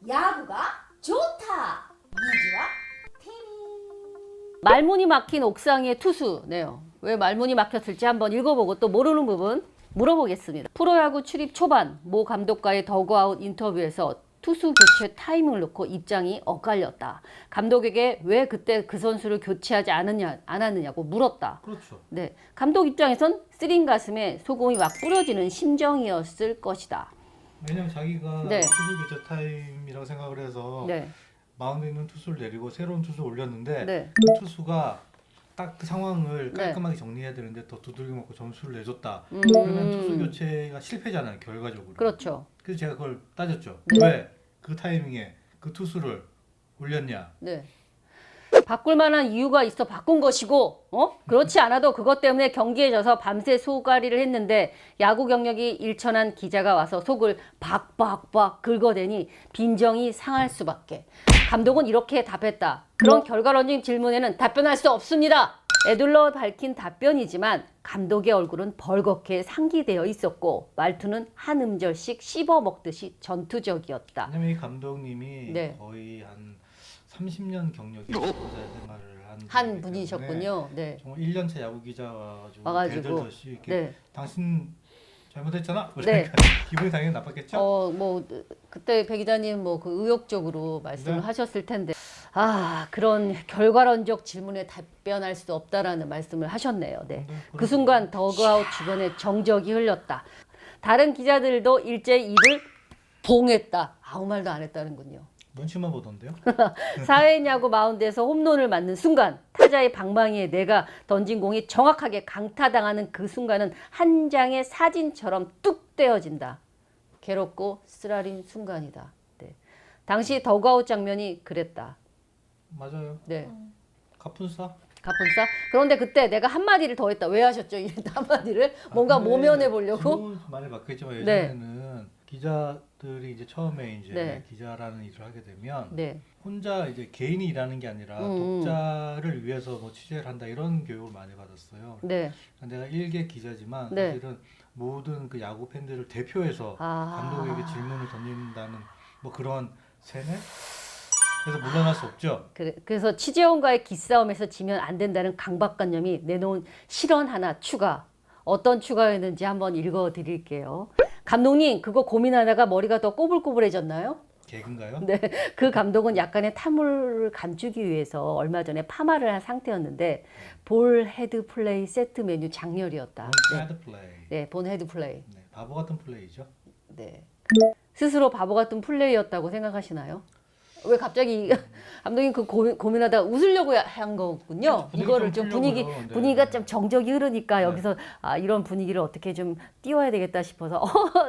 야구가 좋다. 이주와 태민. 말문이 막힌 옥상의 투수네요. 왜 말문이 막혔을지 한번 읽어보고 또 모르는 부분 물어보겠습니다. 프로야구 출입 초반 모 감독과의 더그아웃 인터뷰에서 투수 교체 타이밍을 놓고 입장이 엇갈렸다. 감독에게 왜 그때 그 선수를 교체하지 않았느냐고 물었다. 그렇죠. 네, 감독 입장에선 쓰린 가슴에 소금이 막 뿌려지는 심정이었을 것이다. 왜냐면 자기가 네. 투수 교체 타임이라고 생각을 해서 네, 마운드에 있는 투수를 내리고 새로운 투수를 올렸는데 네. 그 투수가 딱 그 상황을 네. 깔끔하게 정리해야 되는데 더 두들겨 맞고 점수를 내줬다. 음. 그러면 투수 교체가 실패잖아요, 결과적으로. 그렇죠. 그래서 제가 그걸 따졌죠. 네. 왜 그 타이밍에 그 투수를 올렸냐. 네. 바꿀 만한 이유가 있어 바꾼 것이고, 그렇지 않아도 그것 때문에 경기에 져서 밤새 소가리를 했는데 야구 경력이 일천한 기자가 와서 속을 박박박 긁어대니 빈정이 상할 수밖에. 감독은 이렇게 답했다. 그런 결과론적 질문에는 답변할 수 없습니다. 애둘러 밝힌 답변이지만 감독의 얼굴은 벌겋게 상기되어 있었고 말투는 한 음절씩 씹어 먹듯이 전투적이었다. 왜냐면 이 감독님이 네. 거의 한 30년 경력의 기자 생활을 한 분이기 분이셨군요. 네. 때문에 정말 1년차 야구 기자 와가지고 와가지고, 대들듯이 이렇게 네. 당신 잘못했잖아. 네. 그러니까 기분이 당연히 나빴겠죠. 뭐 그때 배 기자님 뭐 그 의욕적으로 말씀을 네. 하셨을 텐데 그런 결과론적 질문에 답변할 수 없다라는 말씀을 하셨네요. 네. 그 순간 더그아웃 주변에 정적이 흘렸다. 다른 기자들도 일제히 입을 봉했다. 아무 말도 안 했다는군요. 눈치만 보던데요. 사회인 야구 마운드에서 홈런을 맞는 순간 타자의 방망이에 내가 던진 공이 정확하게 강타당하는 그 순간은 한 장의 사진처럼 뚝 떼어진다. 괴롭고 쓰라린 순간이다. 네. 당시 더그아웃 장면이 그랬다. 맞아요. 네. 갑분싸. 가뿐싸? 그런데 그때 내가 한마디를 더 했다. 왜 하셨죠? 이 한마디를? 뭔가 근데 모면해 보려고? 지금은 많이 바뀌었지만 네. 예전에는 기자들이 이제 처음에 이제 네. 기자라는 일을 하게 되면 네. 혼자 이제 개인이 일하는 게 아니라 독자를 위해서 뭐 취재를 한다 이런 교육을 많이 받았어요. 네. 내가 일개 기자지만 네. 사실은 모든 그 야구 팬들을 대표해서 감독에게 질문을 던진다는 뭐 그런 세뇌? 그래서 물러날 수 없죠. 그래서 취재원과의 기싸움에서 지면 안 된다는 강박관념이 내놓은 실언 하나 추가. 어떤 추가였는지 한번 읽어드릴게요. 감독님, 그거 고민하다가 머리가 더 꼬불꼬불해졌나요? 개그인가요? 네, 그 감독은 약간의 탐욕을 감추기 위해서 얼마 전에 파마를 한 상태였는데 볼 헤드 플레이 세트 메뉴 장렬이었다. 본 헤드 플레이. 네, 본 헤드 플레이. 네, 바보 같은 플레이죠. 네. 스스로 바보 같은 플레이였다고 생각하시나요? 왜 갑자기 감독님 그 고민하다 웃으려고 한 거군요. 분위기 이거를 좀 좀 풀려고요. 네. 분위기가 좀 정적이 흐르니까 네. 여기서 이런 분위기를 어떻게 좀 띄워야 되겠다 싶어서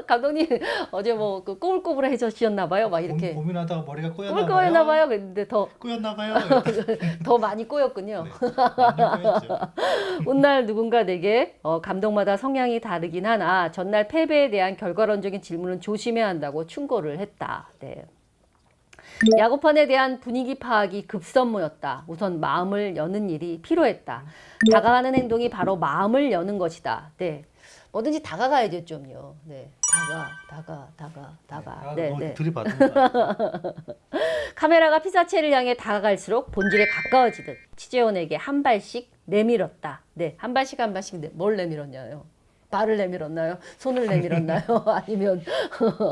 감독님 어제 뭐 그 꼬불꼬불해졌나 봐요. 막 이렇게 고민하다가 머리가 꼬였나 꼬불꼬였나 봐요. 봐요. 근데 꼬였나 봐요. 더 많이 꼬였군요. 네, 많이 꼬였죠. 훗날 누군가 내게 감독마다 성향이 다르긴 하나 전날 패배에 대한 결과론적인 질문은 조심해야 한다고 충고를 했다. 네. 야구판에 대한 분위기 파악이 급선무였다. 우선 마음을 여는 일이 필요했다. 다가가는 행동이 바로 마음을 여는 것이다. 네. 뭐든지 다가가야죠, 좀요. 네. 다가. 네, 네. 들이받는다. 카메라가 피사체를 향해 다가갈수록 본질에 가까워지듯 취재원에게 한 발씩 내밀었다. 네, 한 발씩 뭘 내밀었냐요? 발을 내밀었나요? 손을 내밀었나요? 아니면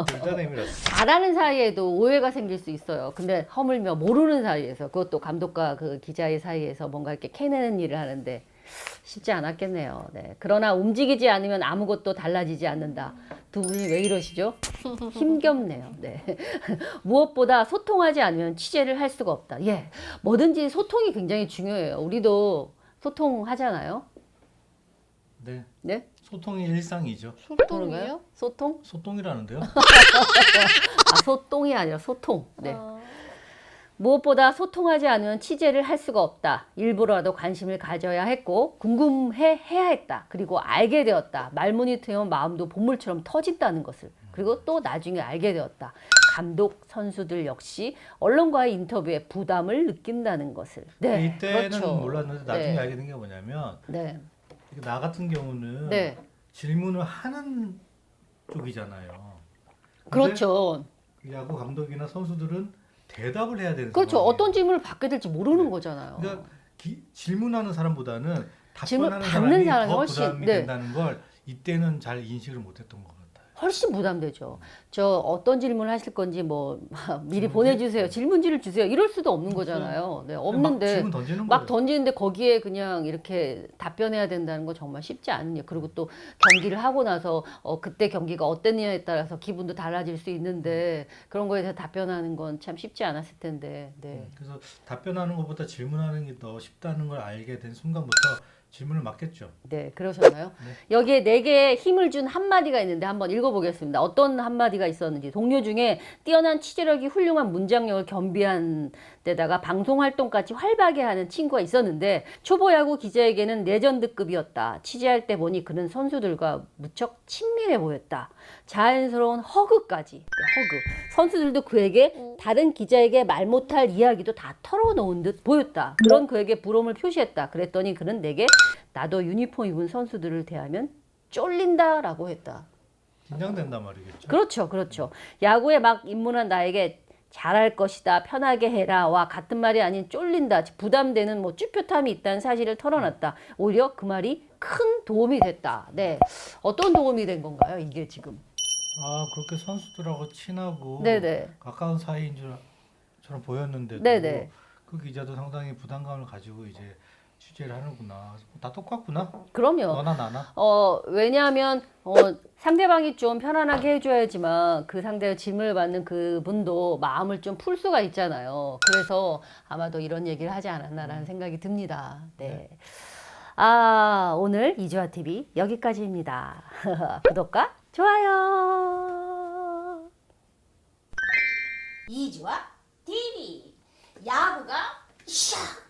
둘다 내밀었어. 잘하는 사이에도 오해가 생길 수 있어요. 근데 허물며 모르는 사이에서 그것도 감독과 그 기자의 사이에서 뭔가 이렇게 캐내는 일을 하는데 쉽지 않았겠네요. 네. 그러나 움직이지 않으면 아무것도 달라지지 않는다. 두 분이 왜 이러시죠? 힘겹네요. 네. 무엇보다 소통하지 않으면 취재를 할 수가 없다. 예. 뭐든지 소통이 굉장히 중요해요. 우리도 소통하잖아요. 네. 네? 소통이 일상이죠. 그런가요? 소통? 소통이라는데요? 소똥이 아니라 소통. 네. 무엇보다 소통하지 않으면 취재를 할 수가 없다. 일부러라도 관심을 가져야 했고 궁금해해야 했다. 그리고 알게 되었다. 말문이 트이면 마음도 보물처럼 터진다는 것을. 그리고 또 나중에 알게 되었다. 감독, 선수들 역시 언론과의 인터뷰에 부담을 느낀다는 것을. 네, 이때는 그렇죠. 몰랐는데 나중에 네. 알게 된 게 뭐냐면 네, 나 같은 경우는 네, 질문을 하는 쪽이잖아요. 근데 그렇죠. 야구 감독이나 선수들은 대답을 해야 되는 그렇죠. 상황이에요. 어떤 질문을 받게 될지 모르는 네. 거잖아요. 그러니까 질문하는 사람보다는 질문 답변하는 받는 사람이 사람이 더 훨씬, 부담이 네. 된다는 걸 이때는 잘 인식을 못했던 것 같아요. 훨씬 부담되죠. 저 어떤 질문을 하실 건지 뭐 미리 질문지? 보내주세요. 질문지를 주세요. 이럴 수도 없는 거잖아요. 네, 막 없는데 질문 던지는 막 거예요. 던지는데 거기에 그냥 이렇게 답변해야 된다는 거 정말 쉽지 않은 일. 그리고 또 경기를 하고 나서 그때 경기가 어땠냐에 따라서 기분도 달라질 수 있는데 그런 거에 대해서 답변하는 건 참 쉽지 않았을 텐데. 네. 그래서 답변하는 것보다 질문하는 게 더 쉽다는 걸 알게 된 순간부터 질문을 맡겼죠. 네, 그러셨나요? 네. 여기에 내게 힘을 준 한마디가 있는데 한번 읽어보겠습니다. 어떤 한마디가 있었는지. 동료 중에 뛰어난 취재력이 훌륭한 문장력을 겸비한 데다가 방송 활동까지 활발하게 하는 친구가 있었는데 초보 야구 기자에게는 레전드급이었다. 취재할 때 보니 그는 선수들과 무척 친밀해 보였다. 자연스러운 허그까지. 네, 허그. 선수들도 그에게 다른 기자에게 말 못할 이야기도 다 털어놓은 듯 보였다. 그런 그에게 부러움을 표시했다. 그랬더니 그는 내게 나도 유니폼 입은 선수들을 대하면 쫄린다라고 했다. 긴장된단 말이겠죠. 그렇죠, 그렇죠. 야구에 막 입문한 나에게 잘할 것이다, 편하게 해라와 같은 말이 아닌 쫄린다, 부담되는 뭐 쭈뼛함이 있다는 사실을 털어놨다. 오히려 그 말이 큰 도움이 됐다. 네, 어떤 도움이 된 건가요, 이게 지금? 그렇게 선수들하고 친하고 네네. 가까운 사이인 줄처럼 보였는데도 네네. 그 기자도 상당히 부담감을 가지고 이제 취재를 하는구나. 다 똑같구나. 그럼요. 너나 나나. 왜냐하면 상대방이 좀 편안하게 해줘야지만 그 상대의 질문을 받는 그분도 마음을 좀 풀 수가 있잖아요. 그래서 아마도 이런 얘기를 하지 않았나라는 생각이 듭니다. 네. 오늘 이주아 TV 여기까지입니다. 구독과 좋아요. 이주아 TV 야구가 샥